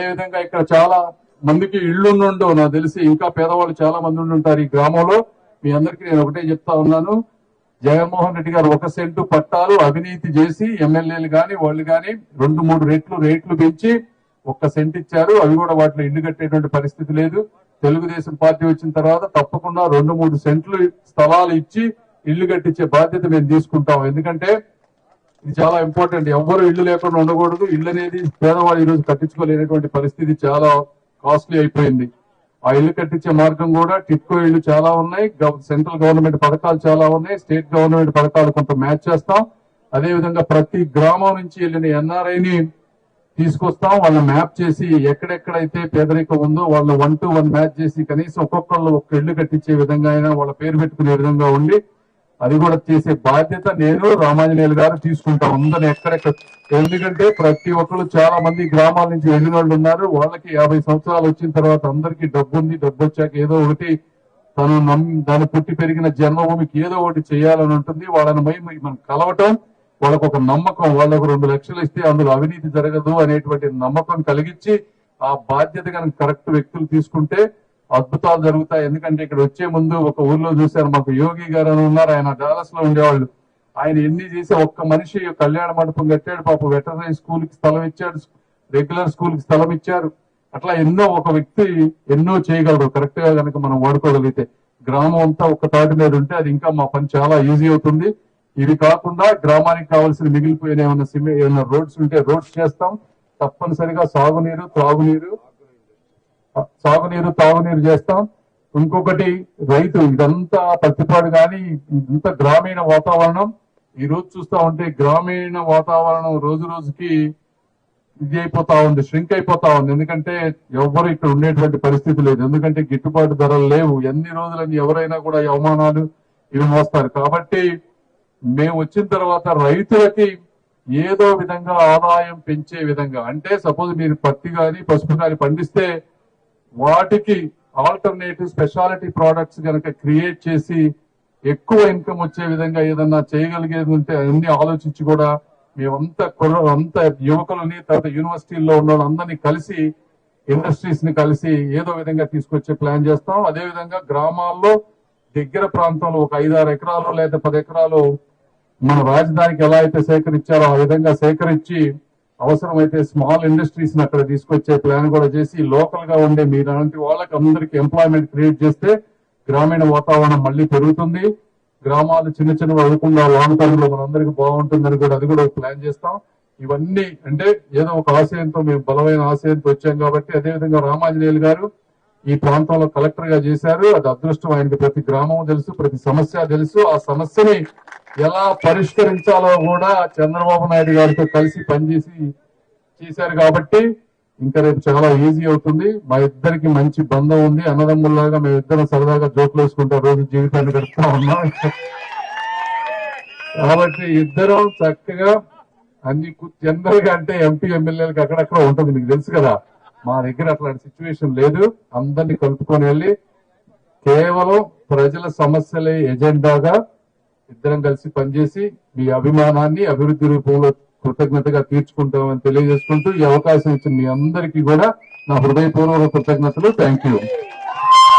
అదేవిధంగా ఇక్కడ చాలా మందికి ఇళ్లు ఉండవు, నాకు తెలిసి ఇంకా పేదవాళ్ళు చాలా మంది ఉంటారు ఈ గ్రామంలో. మీ అందరికీ నేను ఒకటే చెప్తా ఉన్నాను, జగన్మోహన్ రెడ్డి గారు 1 సెంటు పట్టాలు అవినీతి చేసి ఎమ్మెల్యేలు గాని వాళ్ళు గాని 2-3 రెట్లు రేట్లు పెంచి 1 సెంట్ ఇచ్చారు. అవి కూడా వాటిలో ఇల్లు కట్టేటువంటి పరిస్థితి లేదు. తెలుగుదేశం పార్టీ వచ్చిన తర్వాత తప్పకుండా 2-3 సెంట్లు స్థలాలు ఇచ్చి ఇల్లు కట్టించే బాధ్యత మేము తీసుకుంటాం. ఎందుకంటే ఇది చాలా ఇంపార్టెంట్. ఎవ్వరు ఇల్లు లేకుండా ఉండకూడదు. ఇల్లు అనేది పేదవాళ్ళు ఈ రోజు కట్టించుకోలేనటువంటి పరిస్థితి, చాలా కాస్ట్లీ అయిపోయింది. ఆ ఇల్లు కట్టించే మార్గం కూడా టిట్కో ఇల్లు చాలా ఉన్నాయి, సెంట్రల్ గవర్నమెంట్ పథకాలు చాలా ఉన్నాయి, స్టేట్ గవర్నమెంట్ పథకాలు కొంత మ్యాచ్ చేస్తాం. అదేవిధంగా ప్రతి గ్రామం నుంచి వెళ్ళిన ఎన్ఆర్ఐని తీసుకొస్తాం. వాళ్ళని మ్యాప్ చేసి ఎక్కడెక్కడైతే పేదరికం ఉందో వాళ్ళని 1 to 1 మ్యాచ్ చేసి కనీసం ఒక్కొక్కళ్ళు ఒక ఇల్లు కట్టించే విధంగా అయినా వాళ్ళ పేరు పెట్టుకునే విధంగా ఉండి అది కూడా చేసే బాధ్యత నేను రామాంజనేయులు గారు తీసుకుంటాం. అందరిని ఎక్కడెక్కడ, ఎందుకంటే ప్రతి ఒక్కరు చాలా మంది గ్రామాల నుంచి వెళ్ళిన వాళ్ళు ఉన్నారు. వాళ్ళకి 50 సంవత్సరాలు వచ్చిన తర్వాత అందరికీ డబ్బు ఉంది, డబ్బు వచ్చాక ఏదో ఒకటి దాన్ని పుట్టి పెరిగిన జన్మభూమికి ఏదో ఒకటి చేయాలని ఉంటుంది. వాళ్ళని మనం కలవటం, వాళ్ళకు ఒక నమ్మకం, వాళ్ళకు 2 లక్షలు ఇస్తే అందులో అవినీతి జరగదు అనేటువంటి నమ్మకం కలిగించి ఆ బాధ్యత కనుక కరెక్ట్ వ్యక్తులు తీసుకుంటే అద్భుతాలు జరుగుతాయి. ఎందుకంటే ఇక్కడ వచ్చే ముందు ఒక ఊర్లో చూశారు, మాకు యోగి గారు అని ఉన్నారు, ఆయన డాలస్ లో ఉండేవాళ్ళు. ఆయన ఎన్ని చేసి ఒక్క మనిషి కళ్యాణ మండపం కట్టాడు, పాప వెటర్నరీ స్కూల్ కి స్థలం ఇచ్చాడు, రెగ్యులర్ స్కూల్ కి స్థలం ఇచ్చారు. అట్లా ఎన్నో ఒక వ్యక్తి ఎన్నో చేయగలరు కరెక్ట్ గా కనుక మనం వాడుకోగలిగితే. గ్రామం అంతా ఒక్క తాటి మీద ఉంటే అది ఇంకా మా పని చాలా ఈజీ అవుతుంది. ఇవి కాకుండా గ్రామానికి కావాల్సిన మిగిలిపోయిన ఏమైనా రోడ్స్ ఉంటే రోడ్స్ చేస్తాం. తప్పనిసరిగా సాగునీరు తాగునీరు చేస్తాం. ఇంకొకటి రైతు, ఇదంతా పత్తిపాడు కానీ ఇంత గ్రామీణ వాతావరణం ఈ రోజు చూస్తా ఉంటే గ్రామీణ వాతావరణం రోజు రోజుకి ఇది అయిపోతా ఉంది, ష్రింక్ అయిపోతా ఉంది. ఎందుకంటే ఎవరు ఇక్కడ ఉండేటువంటి పరిస్థితి లేదు. ఎందుకంటే గిట్టుబాటు ధరలు లేవు. ఎన్ని రోజులని ఎవరైనా కూడా అవమానాలు ఇవి మోస్తారు. కాబట్టి మేము వచ్చిన తర్వాత రైతులకి ఏదో విధంగా ఆదాయం పెంచే విధంగా, అంటే సపోజ్ మీరు పత్తి కానీ పసుపు కానీ పండిస్తే వాటికి ఆల్టర్నేటివ్ స్పెషాలిటీ ప్రోడక్ట్స్ కనుక క్రియేట్ చేసి ఎక్కువ ఇన్కమ్ వచ్చే విధంగా ఏదన్నా చేయగలిగేది ఉంటే అన్ని ఆలోచించి కూడా మేమంతా యువకులని, తర్వాత యూనివర్సిటీల్లో ఉన్న వాళ్ళందరినీ కలిసి, ఇండస్ట్రీస్ ని కలిసి ఏదో విధంగా తీసుకొచ్చే ప్లాన్ చేస్తాం. అదేవిధంగా గ్రామాల్లో దగ్గర ప్రాంతంలో ఒక 5-6 ఎకరాలు లేదా 10 ఎకరాలు మన రాజధానికి ఎలా అయితే సేకరించారో ఆ విధంగా సేకరించి అవసరమైతే స్మాల్ ఇండస్ట్రీస్ ని అక్కడ తీసుకొచ్చే ప్లాన్ కూడా చేసి లోకల్ గా ఉండే మీలాంటి వాళ్ళకి అందరికి ఎంప్లాయ్మెంట్ క్రియేట్ చేస్తే గ్రామీణ వాతావరణం మళ్ళీ పెరుగుతుంది. గ్రామాలు చిన్న అడుగుకుండా లాంగ్ టర్మ్ లో మనందరికీ బాగుంటుందని కూడా అది కూడా ప్లాన్ చేస్తాం. ఇవన్నీ అంటే ఏదో ఒక ఆశయంతో, మేము బలమైన ఆశయంతో వచ్చాం కాబట్టి. అదేవిధంగా రామాంజనేయులు గారు ఈ ప్రాంతంలో కలెక్టర్ గా చేశారు, అది అదృష్టం. ఆయనకి ప్రతి గ్రామం తెలుసు, ప్రతి సమస్య తెలుసు. ఆ సమస్యని ఎలా పరిష్కరించాలో కూడా చంద్రబాబు నాయుడు గారితో కలిసి పనిచేసి చేశారు కాబట్టి ఇంకా రేపు చాలా ఈజీ అవుతుంది. మా ఇద్దరికి మంచి బంధం ఉంది, అన్నదమ్ముల్లాగా మేమిద్దరం సరదాగా జోకులు వేసుకుంటా రోజు జీవితాన్ని గడుపుతా ఉన్నాం. కాబట్టి ఇద్దరం చక్కగా అన్ని జనరల్ గా అంటే ఎంపీ ఎమ్మెల్యేలకు అక్కడక్కడ ఉంటుంది, మీకు తెలుసు కదా. మా దగ్గర అట్లాంటి సిచ్యువేషన్ లేదు. అందరినీ కలుపుకొని వెళ్ళి కేవలం ప్రజల సమస్యలే ఎజెండాగా ఇద్దరం కలిసి పనిచేసి మీ అభిమానాన్ని అభివృద్ధి రూపంలో కృతజ్ఞతగా తీర్చుకుంటామని తెలియజేసుకుంటూ ఈ అవకాశం ఇచ్చిన మీ అందరికీ కూడా నా హృదయపూర్వక కృతజ్ఞతలు. Thank you.